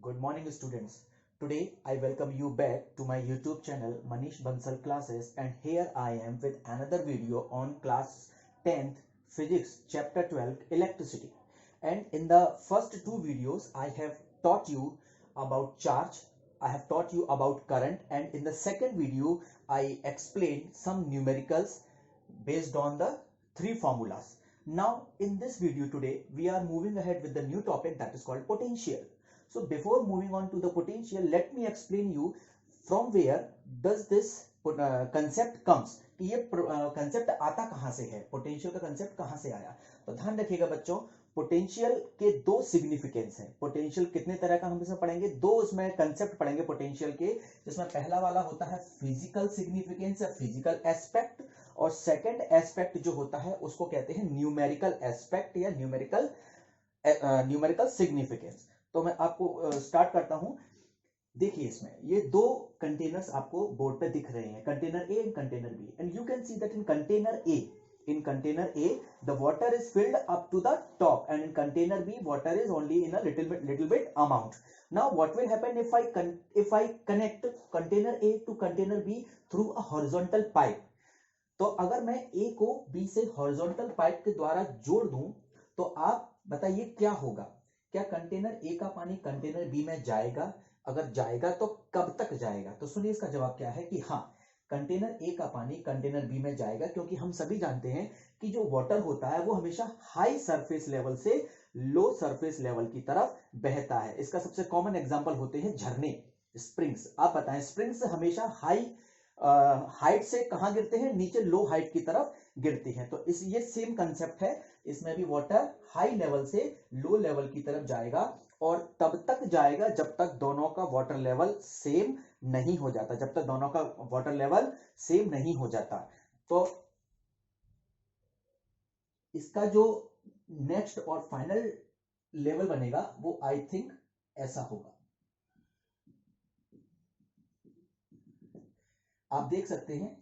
Good morning, students. Today, I welcome you back to my YouTube channel Manish Bansal Classes, and here I am with another video on class 10th Physics Chapter 12 Electricity. And in the first two videos, I have taught you about charge, I have taught you about current, and in the second video, I explained some numericals based on the three formulas. Now, in this video today, we are moving ahead with the new topic that is called potential. So before moving on to the potential, let me explain you from where does this concept comes कि ये concept आता कहाँ से है, potential का concept कहाँ से आया। तो ध्यान रखिएगा बच्चों, पोटेंशियल के दो सिग्निफिकेंस हैं। पोटेंशियल कितने तरह का हम इसमें पढ़ेंगे, दो उसमें कंसेप्ट पढ़ेंगे पोटेंशियल के, जिसमें पहला वाला होता है फिजिकल सिग्निफिकेंस या फिजिकल एस्पेक्ट, और सेकंड एस्पेक्ट जो होता है उसको कहते हैं न्यूमेरिकल एस्पेक्ट या न्यूमेरिकल सिग्निफिकेंस। तो मैं आपको स्टार्ट करता हूं। देखिए, इसमें ये दो कंटेनर्स आपको बोर्ड पे दिख रहे हैं, container A and container B, and you can see that in container A the water is filled up to the top, and in container B water is only in a little bit amount. Now what will happen if I connect container A to container B through a horizontal pipe? तो अगर मैं A को B से horizontal pipe के द्वारा जोड़ दूं तो आप बताइए क्या होगा। क्या कंटेनर A का पानी कंटेनर B में जाएगा? अगर जाएगा तो कब तक जाएगा? तो सुनिए, इसका जवाब क्या है कि हाँ, कंटेनर ए का पानी कंटेनर बी में जाएगा, क्योंकि हम सभी जानते हैं कि जो वाटर होता है वो हमेशा हाई सरफेस लेवल से लो सरफेस लेवल की तरफ बहता है। इसका सबसे कॉमन एग्जांपल होते हैं झरने, स्प्रिंग्स। आप बताएं, स्प्रिंग्स हमेशा हाई हाइट से कहां गिरते हैं? नीचे लो हाइट की तरफ गिरती हैं। तो इस ये सेम कंसेप्ट है, इसमें भी वाटर हाई लेवल से लो लेवल की तरफ जाएगा, और तब तक जाएगा जब तक दोनों का वाटर लेवल सेम नहीं हो जाता, जब तक दोनों का वाटर लेवल सेम नहीं हो जाता। तो इसका जो नेक्स्ट और फाइनल लेवल बनेगा वो आई थिंक ऐसा होगा। आप देख सकते हैं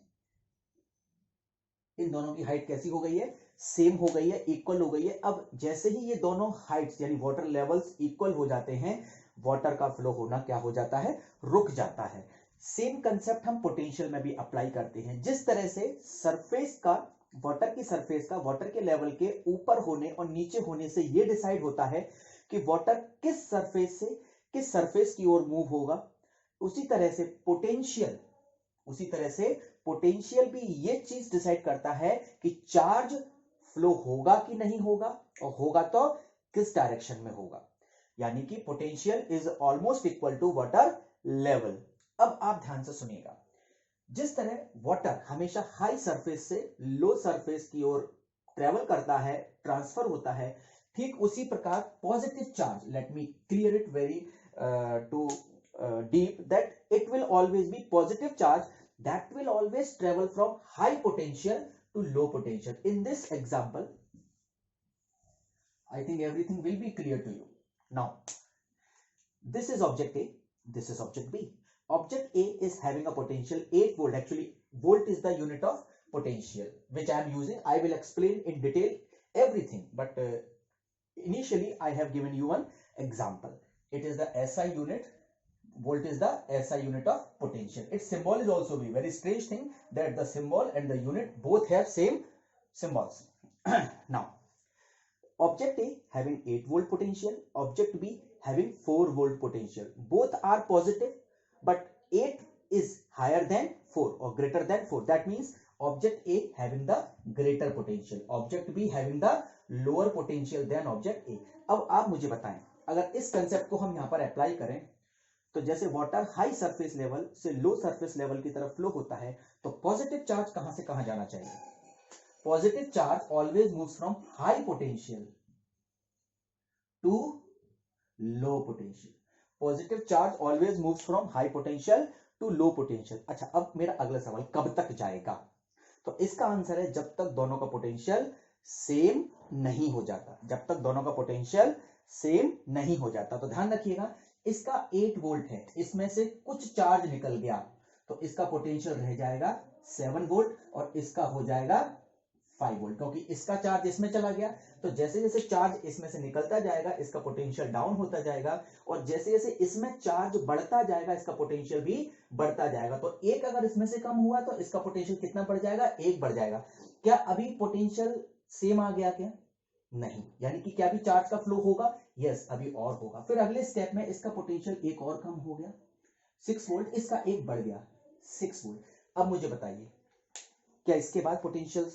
इन दोनों की हाइट कैसी हो गई है, सेम हो गई है, इक्वल हो गई है। अब जैसे ही ये दोनों हाइट्स यानी वाटर लेवल्स इक्वल हो जाते हैं, वाटर का फ्लो होना क्या हो जाता है? रुक जाता है। सेम कंसेप्ट हम पोटेंशियल में भी अप्लाई करते हैं। जिस तरह से सरफेस का, वाटर की सरफेस का वाटर के लेवल के ऊपर होने और नीचे होने से यह डिसाइड होता है कि वाटर किस सरफेस की ओर मूव होगा, उसी तरह से पोटेंशियल भी ये चीज डिसाइड करता है कि चार्ज फ्लो होगा कि नहीं होगा, और होगा तो किस डायरेक्शन में होगा। यानी कि potential is almost equal to water level. अब आप ध्यान से सुनिएगा, जिस तरह वाटर हमेशा हाई सरफेस से लो सरफेस की ओर ट्रेवल करता है, ट्रांसफर होता है, ठीक उसी प्रकार positive charge, let me clear it very too deep, that it will always be positive charge that will always travel from high potential to low potential. In this example, I think everything will be clear to you. Now, this is object A, this is object B. Object A is having a potential 8 volt. Actually, volt is the unit of potential which I am using. I will explain in detail everything, but initially I have given you one example. It is the SI unit. Volt is the SI unit of potential. Its symbol is also be very strange thing that the symbol and the unit both have same symbols. Now, object A having 8 volt potential, object B having 4 volt potential. Both are positive, but 8 is higher than 4 or greater than 4. That means object A having the greater potential, object B having the lower potential than object A. अब आप मुझे बताएं, अगर इस concept को हम यहां पर अप्लाई करें, तो जैसे वाटर हाई सरफेस लेवल से लो सरफेस लेवल की तरफ फ्लो होता है, तो पॉजिटिव चार्ज कहां से कहां जाना चाहिए? Positive charge always moves from high potential to low potential. Positive charge always moves from high potential to low potential. अच्छा, अब मेरा अगला सवाल, कब तक जाएगा? तो इसका आंसर है जब तक दोनों का पोटेंशियल सेम नहीं हो जाता, जब तक दोनों का पोटेंशियल सेम नहीं हो जाता। तो ध्यान रखिएगा, इसका 8 वोल्ट है, इसमें से कुछ चार्ज निकल गया तो इसका पोटेंशियल रह जाएगा 7 वोल्ट और इसका हो जाएगा 5 वोल्ट, क्योंकि इसका चार्ज इसमें चला गया, तो जैसे जैसे चार्ज इसमें से निकलता जाएगा इसका पोटेंशियल डाउन होता जाएगा, और जैसे जैसे इसमें चार्ज बढ़ता जाएगा इसका पोटेंशियल भी बढ़ता जाएगा। तो एक अगर इसमें से कम हुआ तो इसका पोटेंशियल कितना बढ़ जाएगा, 1 बढ़ जाएगा। क्या अभी पोटेंशियल सेम आ गया क्या, नहीं, यानी कि क्या अभी चार्ज का फ्लो होगा, यस अभी और होगा। फिर अगले स्टेप में इसका पोटेंशियल एक और कम हो गया 6 वोल्ट, इसका एक बढ़ गया 6 वोल्ट। अब मुझे बताइए क्या इसके बाद पोटेंशियल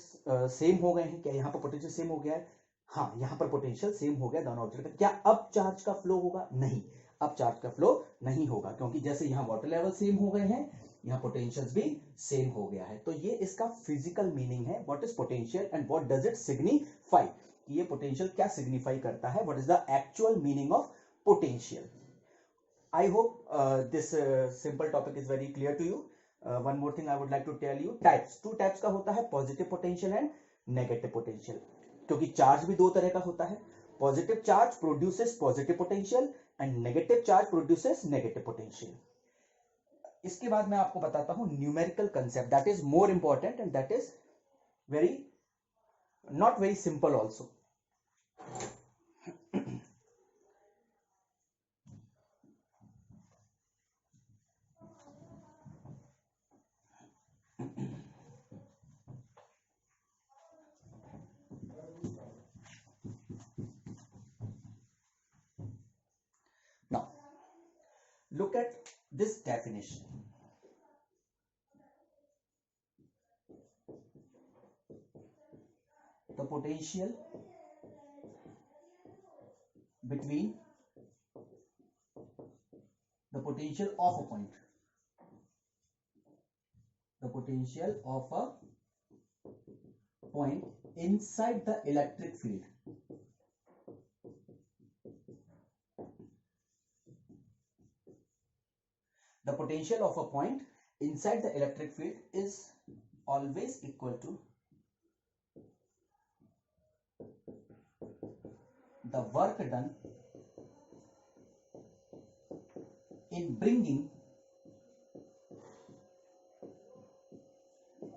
सेम हो गए हैं, क्या यहाँ पर पोटेंशियल सेम हो गया है, हाँ यहाँ पर पोटेंशियल सेम हो गया दोनों ऑब्जेक्ट का। क्या अब चार्ज का फ्लो होगा, नहीं, अब चार्ज का फ्लो नहीं होगा, क्योंकि जैसे यहाँ वाटर लेवल सेम हो गए हैं यहाँ पोटेंशियल्स भी सेम हो गया है। तो ये इसका फिजिकल मीनिंग है, what is potential and what does it signify, ये पोटेंशियल क्या सिग्निफाई करता है, what is the actual meaning of potential. I hope this simple topic is very clear to you. One more thing I would like to tell you, types, 2 types का होता है, positive potential and negative potential, क्योंकि charge भी 2 तरह का होता है, positive charge produces positive potential and negative charge produces negative potential. इसके बाद मैं आपको बताता हूं numerical concept, that is more important and that is very not very simple also. Now, look at this definition. The potential between the potential of a point, the potential of a point inside the electric field, the potential of a point inside the electric field is always equal to the work done in bringing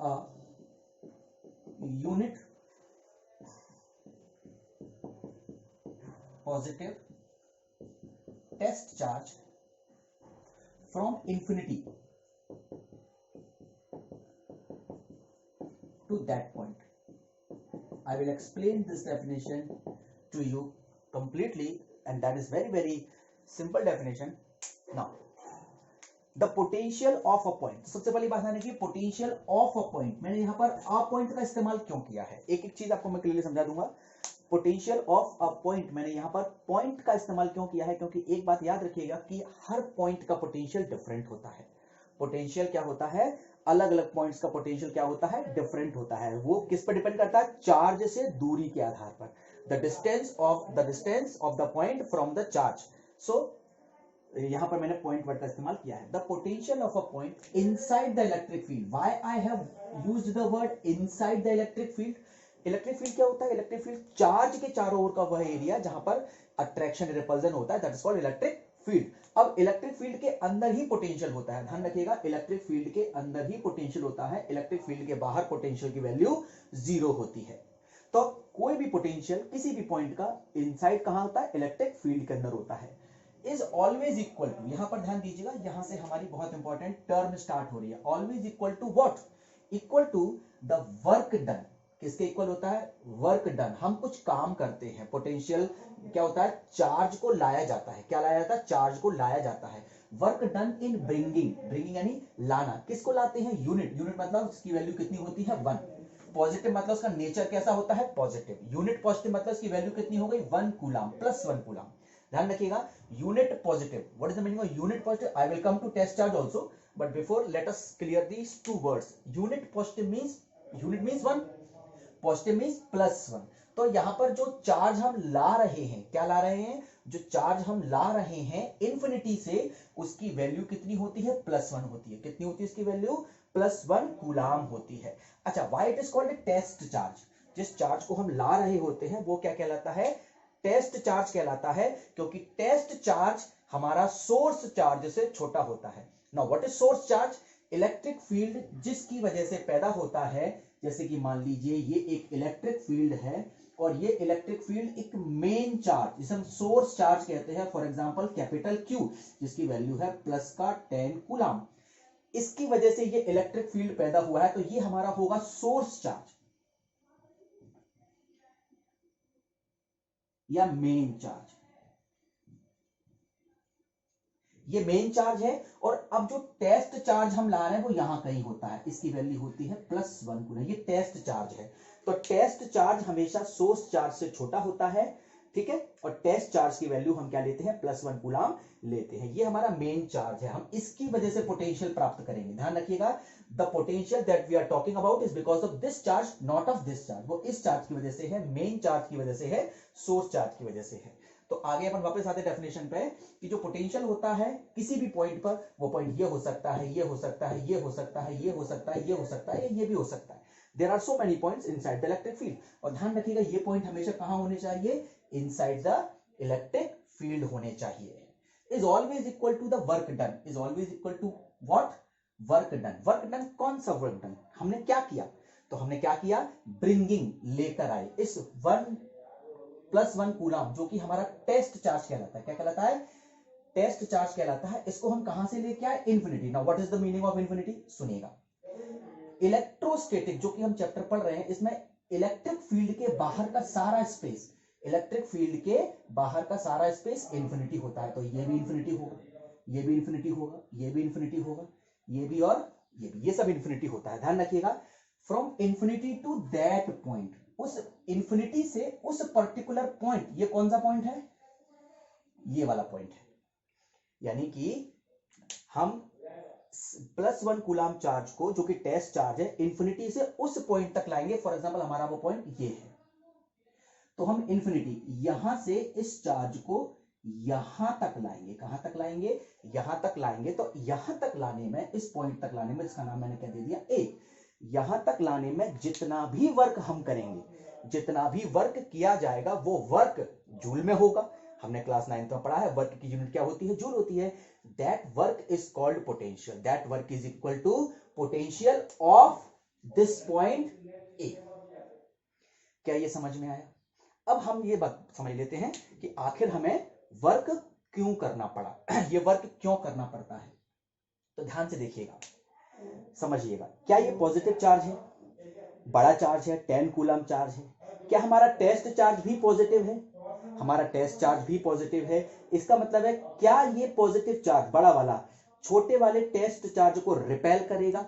a unit positive test charge from infinity to that point. I will explain this definition to you completely, and that is very very simple definition. Now, the potential of a point, सबसे पहली बात है कि potential of a point, मैंने यहाँ पर a point का इस्तेमाल क्यों किया है, एक एक चीज आपको मैं क्लियरली समझा दूंगा। पोटेंशियल ऑफ अ पॉइंट, मैंने यहाँ पर पॉइंट का इस्तेमाल क्यों किया है, क्योंकि एक बात याद रखिएगा कि हर पॉइंट का पोटेंशियल डिफरेंट होता है। पोटेंशियल क्या होता है, अलग अलग पॉइंट्स का पोटेंशियल क्या होता है, डिफरेंट होता है। वो किस पर डिपेंड करता है, चार्ज से दूरी के आधार पर, the distance of the point from the charge. So यहां पर मैंने पॉइंट वर्ड का इस्तेमाल किया है। The potential of a point inside the electric field, why I have used the word inside the electric field. Electric field क्या होता है, इलेक्ट्रिक फील्ड चार्ज के चारों ओर का वह एरिया जहां पर अट्रैक्शन रिपल्जन होता है, that is called electric field. अब इलेक्ट्रिक फील्ड के अंदर ही पोटेंशियल होता है, ध्यान रखिएगा, इलेक्ट्रिक फील्ड के अंदर ही पोटेंशियल होता है, इलेक्ट्रिक फील्ड के बाहर पोटेंशियल की वैल्यू 0 होती है। तो कोई भी पोटेंशियल किसी भी पॉइंट का इनसाइड कहां होता है, इलेक्ट्रिक फील्ड के अंदर होता है, इज ऑलवेज इक्वल टू, यहां पर ध्यान दीजिएगा, यहां से हमारी बहुत इंपॉर्टेंट टर्म स्टार्ट हो रही है, always equal to what, equal to the work done. किसके इक्वल होता है, वर्क डन। हम कुछ काम करते हैं, पोटेंशियल क्या होता है, चार्ज को लाया जाता है, क्या लाया जाता है, चार्ज को लाया जाता है। Work done in bringing, bringing यानी लाना, किसको लाते हैं, यूनिट, यूनिट मतलब उसकी वैल्यू कितनी होती है 1। पॉजिटिव मतलब उसका नेचर कैसा होता है, पॉजिटिव। यूनिट पॉजिटिव मतलब उसकी वैल्यू कितनी हो गई, 1 कूलम प्लस 1 कूलम। ध्यान रखिएगा, unit positive, what is the meaning of unit positive, I will come to test charge also, but before let us clear these 2 words. Unit positive means, unit means 1, positive means plus 1। तो यहां पर जो charge हम ला रहे हैं, क्या ला रहे हैं, जो चार्ज हम ला रहे हैं इंफिनिटी से, उसकी वैल्यू कितनी होती है, +1 होती है। कितनी होती है इसकी वैल्यू, +1 कूलम होती है। अच्छा, why it is called a test charge, जिस चार्ज को हम ला रहे होते हैं वो क्या कहलाता है, टेस्ट चार्ज कहलाता है, क्योंकि टेस्ट चार्ज हमारा सोर्स चार्ज से छोटा होता है। Now what is source charge, electric field जिसकी वजह से पैदा होता है, जैसे कि मान लीजिए ये एक इलेक्ट्रिक फील्ड है और ये इलेक्ट्रिक फील्ड एक मेन चार्ज जिसे हम सोर्स चार्ज कहते हैं, फॉर एग्जांपल कैपिटल क्यू, जिसकी वैल्यू है प्लस का 10 कूलम, इसकी वजह से ये इलेक्ट्रिक फील्ड पैदा हुआ है, तो ये हमारा होगा सोर्स चार्ज या मेन चार्ज। ये मेन चार्ज है और अब जो टेस्ट चार्ज हम ला रहे हैं वो यहां कहीं होता है, इसकी वैल्यू होती है +1 कूलम, ये टेस्ट चार्ज है। तो टेस्ट चार्ज हमेशा सोर्स चार्ज से छोटा होता है, ठीक है, और टेस्ट चार्ज की वैल्यू हम क्या लेते हैं, +1 कूलम लेते हैं। ये हमारा मेन चार्ज है, हम इसकी वजह से पोटेंशियल प्राप्त करेंगे। ध्यान रखिएगा, the potential that we are talking about is because of this charge, not of this charge. वो इस चार्ज की वजह से है, मेन चार्ज की वजह से है, सोर्स चार्ज की वजह से है। तो आगे अपन वापस आते डेफिनेशन पे कि जो पोटेंशियल होता है किसी भी पॉइंट पर, वो पॉइंट ये हो सकता है, ये हो सकता है, ये हो सकता है, ये हो सकता है, ये हो सकता है, ये भी हो सकता है। There are so many points inside the electric field. और ध्यान रखिएगा ये पॉइंट हमेशा कहां होने चाहिए, इनसाइड द इलेक्ट्रिक फील्ड होने चाहिए। Is always equal to the work done, is always equal to what, work done. Work done कौन सा वर्क डन, हमने क्या किया, तो हमने क्या किया, ब्रिंगिंग, लेकर आए इस 1+1 कूलम, जो कि हमारा टेस्ट चार्ज कहलाता है। क्या कहलाता है, टेस्ट चार्ज कहलाता है। इसको हम कहां से लेके आए, infinity. Now what is the meaning of infinity, सुनिएगा। इलेक्ट्रोस्टैटिक जो कि हम चैप्टर पढ़ रहे हैं, इसमें इलेक्ट्रिक फील्ड के बाहर का सारा स्पेस, इलेक्ट्रिक फील्ड के बाहर का सारा स्पेस इन्फिनिटी होता है। तो ये भी इन्फिनिटी होगा, ये भी इन्फिनिटी होगा, ये भी इन्फिनिटी होगा, ये भी और ये भी, ये सब इन्फिनिटी होता है। ध्यान रखिएगा, from infinity to that point, उस इन्फिनिटी से उस पर्टिकुलर पॉइंट, ये कौन सा पॉइंट है, ये वाला पॉइंट है। यानी कि हम +1 कूलम चार्ज को, जो कि टेस्ट चार्ज है, इन्फिनिटी से उस पॉइंट तक लाएंगे। फॉर एग्जांपल हमारा वो पॉइंट ये है, तो हम इन्फिनिटी यहां से इस चार्ज को यहां तक लाएंगे। कहां तक लाएंगे, यहां तक लाएंगे। तो यहां तक लाने में, इस पॉइंट तक लाने में, इसका नाम मैंने क्या दे दिया, ए, यहां तक लाने में जितना भी वर्क हम करेंगे, जितना भी वर्क किया जाएगा, वो वर्क जूल में होगा। हमने क्लास 9th में पढ़ा है, वर्क की यूनिट क्या होती है, जूल होती है। That work is called potential, that work is equal to potential of this point A. क्या ये समझ में आया? अब हम ये बात समझ लेते हैं कि आखिर हमें वर्क क्यों करना पड़ा, ये वर्क क्यों करना पड़ता है। तो ध्यान से देखिएगा, समझिएगा। क्या ये पॉजिटिव चार्ज है, बड़ा चार्ज है, 10 कूलम चार्ज है। क्या हमारा टेस्ट चार्ज भी पॉजिटिव है, हमारा टेस्ट चार्ज भी पॉजिटिव है। इसका मतलब है क्या ये पॉजिटिव चार्ज, बड़ा वाला, छोटे वाले टेस्ट चार्ज को रिपेल करेगा?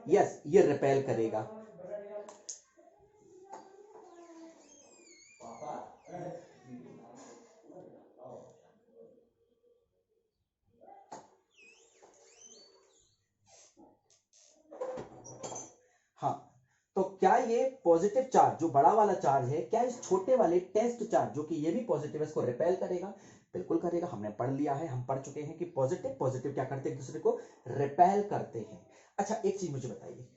यस, ये रिपेल करेगा। हाँ, तो क्या ये पॉजिटिव चार्ज, जो बड़ा वाला चार्ज है, क्या इस छोटे वाले टेस्ट चार्ज, जो कि ये भी पॉजिटिव है, इसको रिपेल करेगा? बिल्कुल करेगा। हमने पढ़ लिया है, हम पढ़ चुके हैं कि पॉजिटिव पॉजिटिव क्या करते हैं, एक दूसरे को रिपेल करते हैं। अच्छा, एक चीज मुझे बताइए,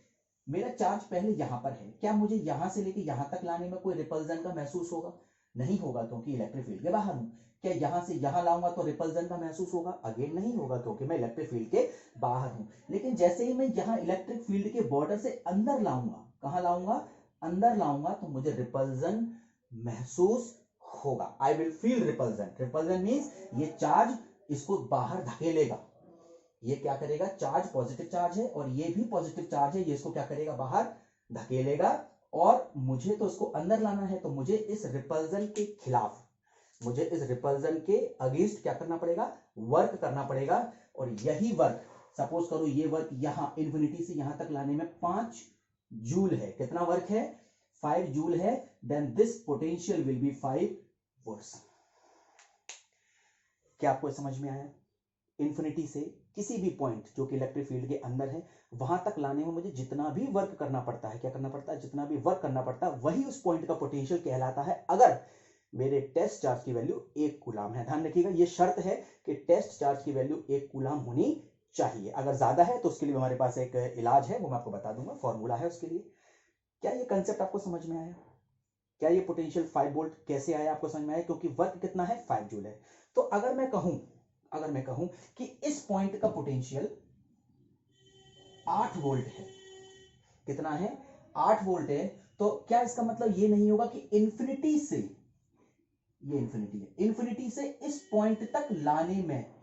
मेरा चार्ज पहले यहां पर है, क्या मुझे यहां से लेके यहां तक लाने में कोई रिपल्जन का महसूस होगा? नहीं होगा, क्योंकि इलेक्ट्रिक फील्ड के बाहर हूं। क्या यहां से यहां लाऊंगा तो रिपल्जन का महसूस होगा? अगेन नहीं होगा, क्योंकि मैं इलेक्ट्रिक फील्ड के बाहर हूं। लेकिन जैसे ही मैं यहां इलेक्ट्रिक फील्ड के बॉर्डर से अंदर लाऊंगा, कहां लाऊंगा, अंदर लाऊंगा, तो मुझे रिपल्जन महसूस होगा। I will feel repulsion. Repulsion means ये चार्ज इसको बाहर धकेलेगा। ये क्या करेगा, चार्ज पॉजिटिव चार्ज है और ये भी पॉजिटिव चार्ज है, ये इसको क्या करेगा, बाहर धकेलेगा। और मुझे तो इसको अंदर लाना है, तो मुझे इस रिपल्जन के खिलाफ, मुझे इस रिपल्जन के अगेंस्ट क्या करना पड़ेगा, वर्क करना पड़ेगा। और यही वर्क, सपोज करो ये वर्क यहां इन्फिनिटी से यहां तक लाने में 5 जूल है। कितना वर्क है, 5 जूल है। Then this potential will be 5 volts. क्या आपको समझ में आया? इन्फिनिटी से किसी भी पॉइंट जो कि इलेक्ट्रिक फील्ड के अंदर है, वहां तक लाने में मुझे जितना भी वर्क करना पड़ता है, क्या करना पड़ता है, जितना भी वर्क करना पड़ता है, वही उस पॉइंट का पोटेंशियल कहलाता है, अगर मेरे टेस्ट चार्ज की वैल्यू 1 कूलम है। ध्यान रखिएगा, ये शर्त है कि टेस्ट चार्ज की वैल्यू 1 कूलम होनी चाहिए। अगर ज्यादा है तो उसके लिए हमारे पास एक इलाज है, वो मैं आपको बता दूंगा, फॉर्मूला है उसके लिए। क्या ये कंसेप्ट आपको समझ में आया? क्या ये पोटेंशियल 5 वोल्ट कैसे आया, आपको समझ में आया? क्योंकि वर्क कितना है, 5 जूल है। तो अगर मैं कहूं कि इस पॉइंट का पोटेंशियल 8 वोल्ट है, कितना है, 8 वोल्ट है, तो क्या इसका मतलब ये नहीं होगा कि इंफिनिटी से, ये इंफिनिटी है, इंफिनिटी से इस पॉइंट तक लाने में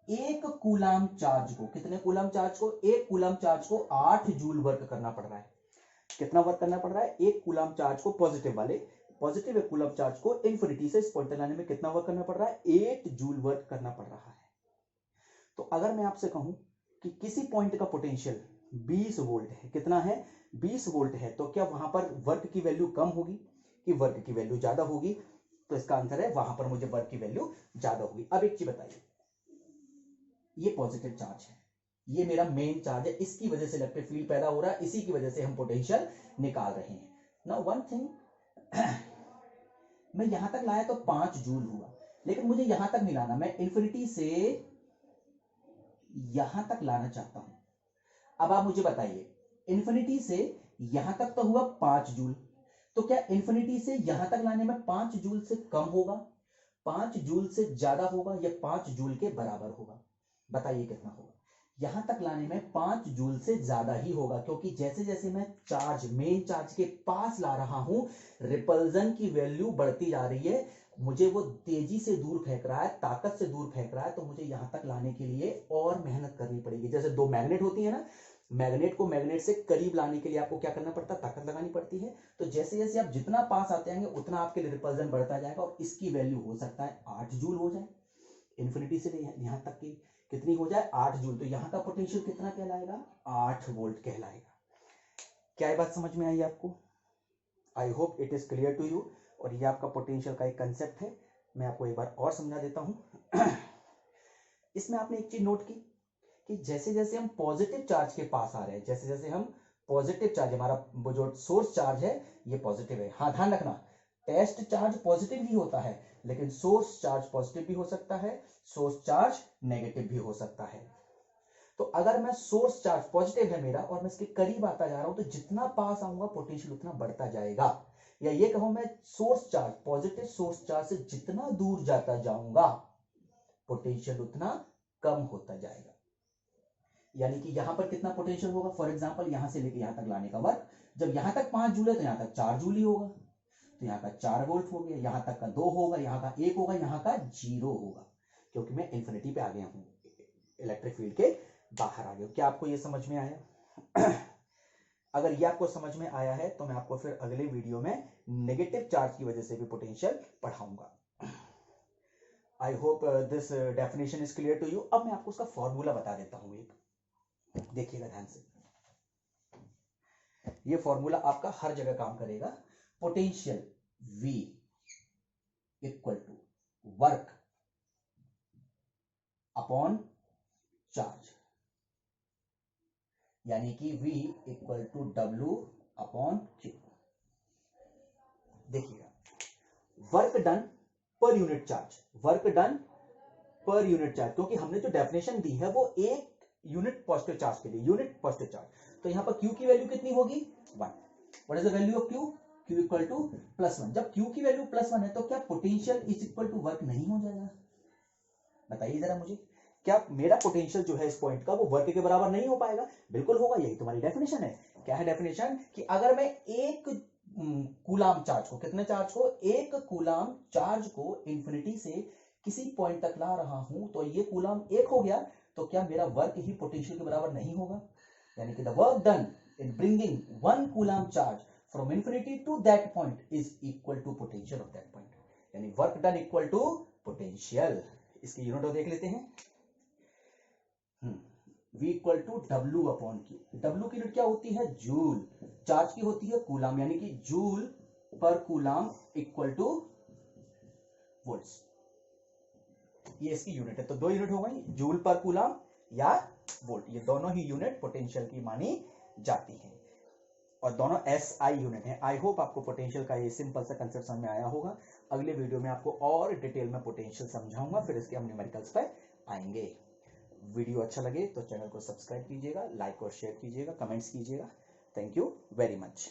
एक कूलाम चार्ज को, कितने कूलाम चार्ज को, एक कूलाम चार्ज को 8 जूल वर्क करना पड़ रहा है। कितना वर्क करना पड़ रहा है, एक कूलाम चार्ज को, पॉजिटिव वाले, पॉजिटिव एक कूलाम चार्ज को इनफिनिटी से इस पॉइंट तक लाने में कितना वर्क करना पड़ रहा है, 8 जूल वर्क करना पड़ रहा है। तो अगर मैं आपसे कहूं कि किसी पॉइंट का पोटेंशियल 20 वोल्ट है, कितना है, 20 वोल्ट है, तो क्या वहां पर वर्क की वैल्यू कम होगी कि वर्क की वैल्यू ज्यादा होगी? तो इसका आंसर है वहां पर मुझे वर्क की वैल्यू ज्यादा होगी। अब एक चीज बताइए, ये पॉजिटिव चार्ज है, ये मेरा मेन चार्ज है, इसकी वजह से इलेक्ट्रिक फील्ड पैदा हो रहा है, इसी की वजह से हम पोटेंशियल निकाल रहे हैं। नाउ वन थिंग, मैं यहां तक लाया तो 5 जूल हुआ, लेकिन मुझे यहां तक नहीं लाना, मैं इंफिनिटी से यहां तक लाना चाहता हूं। अब आप मुझे बताइए, इंफिनिटी से यहां तक तो हुआ 5 जूल, तो क्या इंफिनिटी से यहां तक लाने में 5 जूल से कम होगा, 5 जूल से ज्यादा होगा, या 5 जूल के बराबर होगा? बताइए कितना होगा? यहां तक लाने में 5 जूल से ज्यादा ही होगा, क्योंकि जैसे जैसे मैं चार्ज, मेन चार्ज के पास ला रहा हूं, रिपल्जन की वैल्यू बढ़ती जा रही है, मुझे वो तेजी से दूर फेंक रहा है, ताकत से दूर फेंक रहा है, तो मुझे यहां तक लाने के लिए और मेहनत करनी पड़ेगी। जैसे दो मैग्नेट होती है ना, मैग्नेट को मैग्नेट से करीब लाने के लिए आपको क्या करना पड़ता है, ताकत लगानी पड़ती है। तो जैसे जैसे आप जितना पास आते जाएंगे उतना आपके लिए रिपल्जन बढ़ता जाएगा, और इसकी वैल्यू हो सकता है 8 जूल हो जाए, इन्फिनिटी से यहां तक की कितनी हो जाए, 8 जूल। तो यहां का पोटेंशियल कितना कहलाएगा, 8 वोल्ट कहलाएगा। क्या ये बात समझ में आई आपको? I hope it is clear to you. और ये आपका पोटेंशियल का एक कंसेप्ट है, मैं आपको एक बार और समझा देता हूं। इसमें आपने एक चीज नोट की कि जैसे जैसे हम पॉजिटिव चार्ज के पास आ रहे हैं, जैसे जैसे हम पॉजिटिव चार्ज, हमारा वो जो सोर्स चार्ज है ये पॉजिटिव है, हाँ ध्यान रखना, टेस्ट चार्ज पॉजिटिव ही होता है, लेकिन सोर्स चार्ज पॉजिटिव भी हो सकता है, सोर्स चार्ज नेगेटिव भी हो सकता है। तो अगर मैं सोर्स चार्ज पॉजिटिव है मेरा और मैं इसके करीब आता जा रहा हूं, तो जितना पास आऊंगा पोटेंशियल उतना बढ़ता जाएगा। या ये कहूं, मैं source charge, positive source charge से जितना दूर जाता जाऊंगा पोटेंशियल उतना कम होता जाएगा। यानी कि यहां पर कितना पोटेंशियल होगा, फॉर एग्जांपल यहां से लेके यहां तक लाने का वर्क, जब यहां तक 5 जूल है तो यहां तक 4 जूल ही होगा, तो यहाँ का 4 वोल्ट हो गया, यहां तक का 2 होगा, यहाँ का 1 होगा, यहाँ का 0 होगा, क्योंकि मैं इंफिनिटी पे आ गया हूं, इलेक्ट्रिक फील्ड के बाहर आ गया। क्या आपको ये समझ में आया? अगर ये आपको समझ में आया है तो मैं आपको फिर अगले वीडियो में नेगेटिव चार्ज की वजह से भी पोटेंशियल पढ़ाऊंगा। I hope this definition is clear to you. अब मैं आपको उसका फॉर्मूला बता देता हूं, एक देखिएगा ध्यान से, ये फॉर्मूला आपका हर जगह काम करेगा। Potential V equal to work upon charge, यानी कि V equal to W upon Q। देखिएगा, वर्क डन पर यूनिट चार्ज, वर्क डन पर यूनिट चार्ज, क्योंकि हमने जो डेफिनेशन दी है वो एक यूनिट पॉजिटिव चार्ज के लिए, यूनिट पॉजिटिव चार्ज, तो यहां पर Q की वैल्यू कितनी होगी, 1। What is the value of Q? Q equal to +1। जब Q की वैल्यू +1 है तो क्या potential is equal to work नहीं हो जाएगा? बताइए जरा मुझे, क्या मेरा पोटेंशियल जो है इस पॉइंट का वो वर्क के बराबर नहीं हो पाएगा? बिल्कुल होगा, यही तुम्हारी डेफिनेशन है। क्या है डेफिनेशन? कि अगर मैं एक कूलाम चार्ज को, कितने चार्ज को, एक कूलाम चार्ज को इंफिनिटी से किसी पॉइंट तक ला रहा हूं, तो ये कूलाम 1 हो गया, तो क्या मेरा वर्क ही पोटेंशियल के बराबर नहीं होगा? यानी कि the work done in bringing 1 coulomb charge from infinity to that point is equal to potential of that point, यानी work done equal to potential। इसकी यूनिट देख लेते हैं, V equal to W upon Q। W की unit क्या होती है, joule, charge की होती है कूलाम, यानी कि जूल पर कूलाम इक्वल टू वोल्ट्स, ये इसकी यूनिट है। तो दो यूनिट हो गई, जूल पर कूलाम या वोल्ट, ये दोनों ही यूनिट पोटेंशियल की मानी जाती है, और दोनों SI यूनिट है। आई होप आपको पोटेंशियल का ये सिंपल सा कंसेप्ट समझ में आया होगा। अगले वीडियो में आपको और डिटेल में पोटेंशियल समझाऊंगा, फिर इसके हम न्यूमेरिकल्स पर आएंगे। वीडियो अच्छा लगे तो चैनल को सब्सक्राइब कीजिएगा, लाइक और शेयर कीजिएगा, कमेंट्स कीजिएगा। Thank you very much.